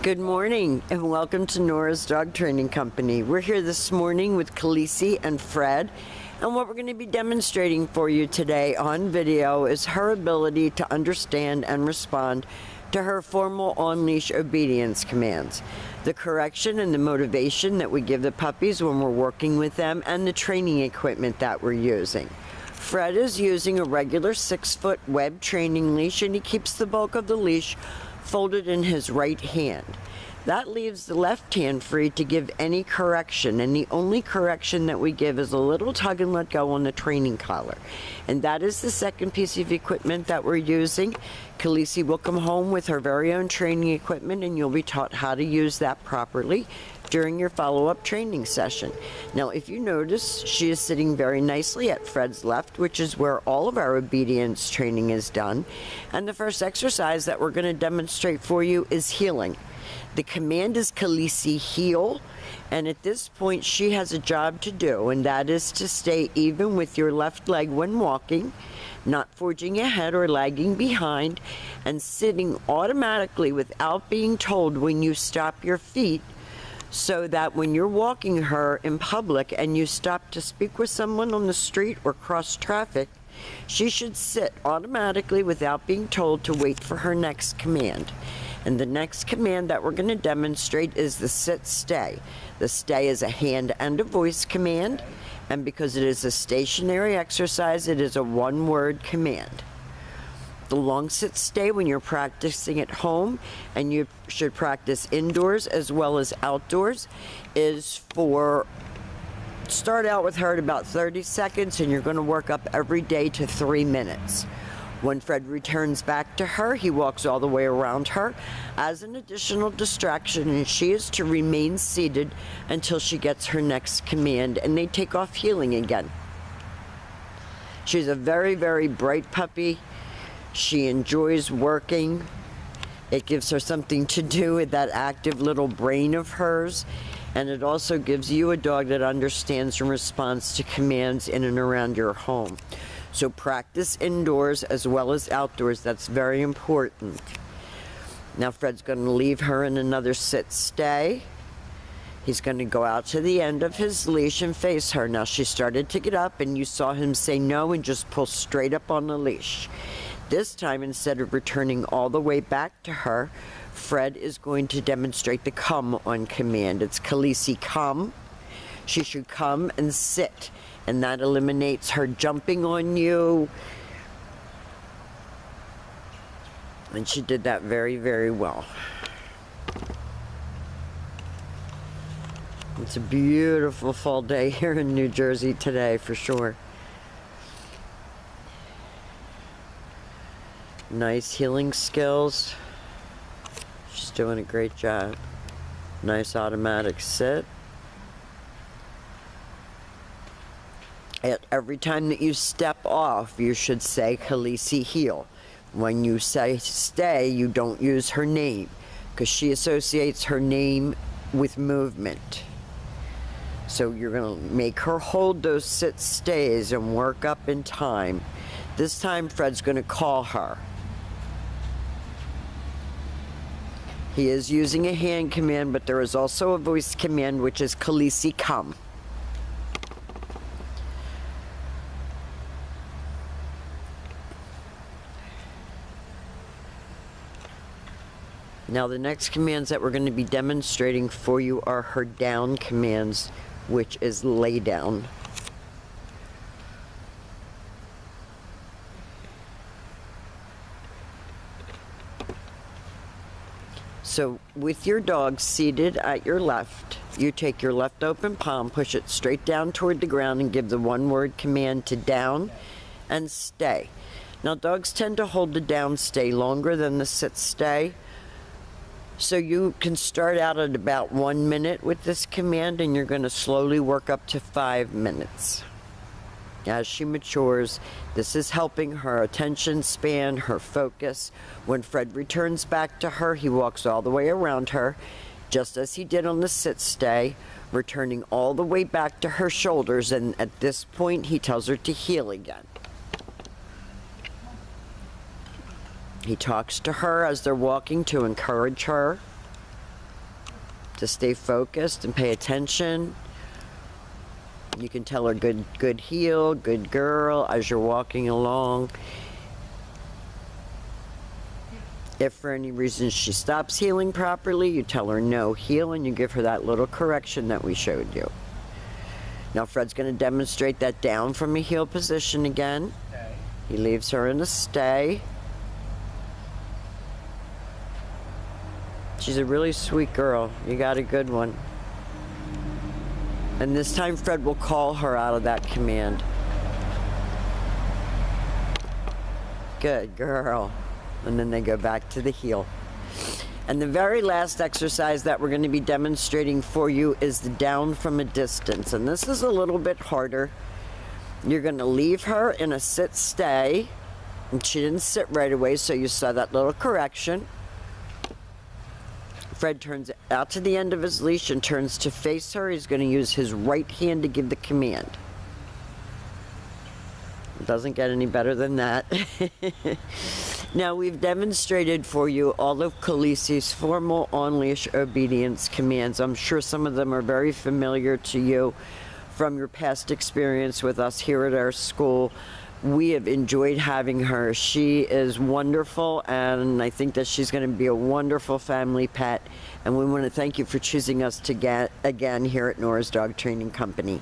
Good morning and welcome to Nora's Dog Training Company. We're here this morning with Khaleesi and Fred, and what we're going to be demonstrating for you today on video is her ability to understand and respond to her formal on-leash obedience commands, the correction and the motivation that we give the puppies when we're working with them, and the training equipment that we're using. Fred is using a regular 6-foot web training leash, and he keeps the bulk of the leash folded in his right hand. That leaves the left hand free to give any correction, and the only correction that we give is a little tug and let go on the training collar. And that is the second piece of equipment that we're using. Khaleesi will come home with her very own training equipment, and you'll be taught how to use that properly during your follow-up training session. Now, if you notice, she is sitting very nicely at Fred's left, which is where all of our obedience training is done. And the first exercise that we're going to demonstrate for you is heeling. The command is Khaleesi heel, and at this point she has a job to do, and that is to stay even with your left leg when walking, not forging ahead or lagging behind, and sitting automatically without being told when you stop your feet, so that when you're walking her in public and you stop to speak with someone on the street or cross traffic, she should sit automatically without being told to wait for her next command. And the next command that we're going to demonstrate is the sit-stay. The stay is a hand and a voice command, and because it is a stationary exercise, it is a one-word command. The long sit-stay, when you're practicing at home, and you should practice indoors as well as outdoors, is for start out with her at about 30 seconds, and you're going to work up every day to 3 minutes. When Fred returns back to her, he walks all the way around her as an additional distraction, and she is to remain seated until she gets her next command, and they take off heeling again. She's a very, very bright puppy. She enjoys working. It gives her something to do with that active little brain of hers, and it also gives you a dog that understands and responds to commands in and around your home. So practice indoors as well as outdoors. That's very important. Now Fred's going to leave her in another sit-stay. He's going to go out to the end of his leash and face her. Now she started to get up, and you saw him say no and just pull straight up on the leash. This time, instead of returning all the way back to her, Fred is going to demonstrate the come on command. It's Khaleesi come. She should come and sit, and that eliminates her jumping on you. And she did that very, very well. It's a beautiful fall day here in New Jersey today, for sure. Nice heeling skills. She's doing a great job. Nice automatic sit. At every time that you step off, you should say Khaleesi heel. When you say stay, you don't use her name, because she associates her name with movement. So you're going to make her hold those sit stays and work up in time. This time Fred's going to call her. He is using a hand command, but there is also a voice command, which is Khaleesi come. Now the next commands that we're going to be demonstrating for you are her down commands, which is lay down. So with your dog seated at your left, you take your left open palm, push it straight down toward the ground, and give the one-word command to down and stay. Now dogs tend to hold the down stay longer than the sit stay, so you can start out at about 1 minute with this command, and you're going to slowly work up to 5 minutes. As she matures, this is helping her attention span, her focus. When Fred returns back to her, he walks all the way around her, just as he did on the sit-stay, returning all the way back to her shoulders, and at this point, he tells her to heel again. He talks to her as they're walking to encourage her. to stay focused and pay attention. You can tell her good heel, good girl as you're walking along. If for any reason she stops healing properly, you tell her no, heel, and you give her that little correction that we showed you. Now Fred's going to demonstrate that down from a heel position again. Okay. He leaves her in a stay. She's a really sweet girl. You got a good one. And this time Fred will call her out of that command. Good girl. And then they go back to the heel. And the very last exercise that we're going to be demonstrating for you is the down from a distance. And this is a little bit harder. You're going to leave her in a sit stay. And she didn't sit right away, so you saw that little correction. Fred turns out to the end of his leash and turns to face her. He's going to use his right hand to give the command. It doesn't get any better than that. Now, we've demonstrated for you all of Khaleesi's formal on-leash obedience commands. I'm sure some of them are very familiar to you from your past experience with us here at our school. We have enjoyed having her. She is wonderful, and I think that she's going to be a wonderful family pet. And we want to thank you for choosing us to get again here at Nora's Dog Training Company.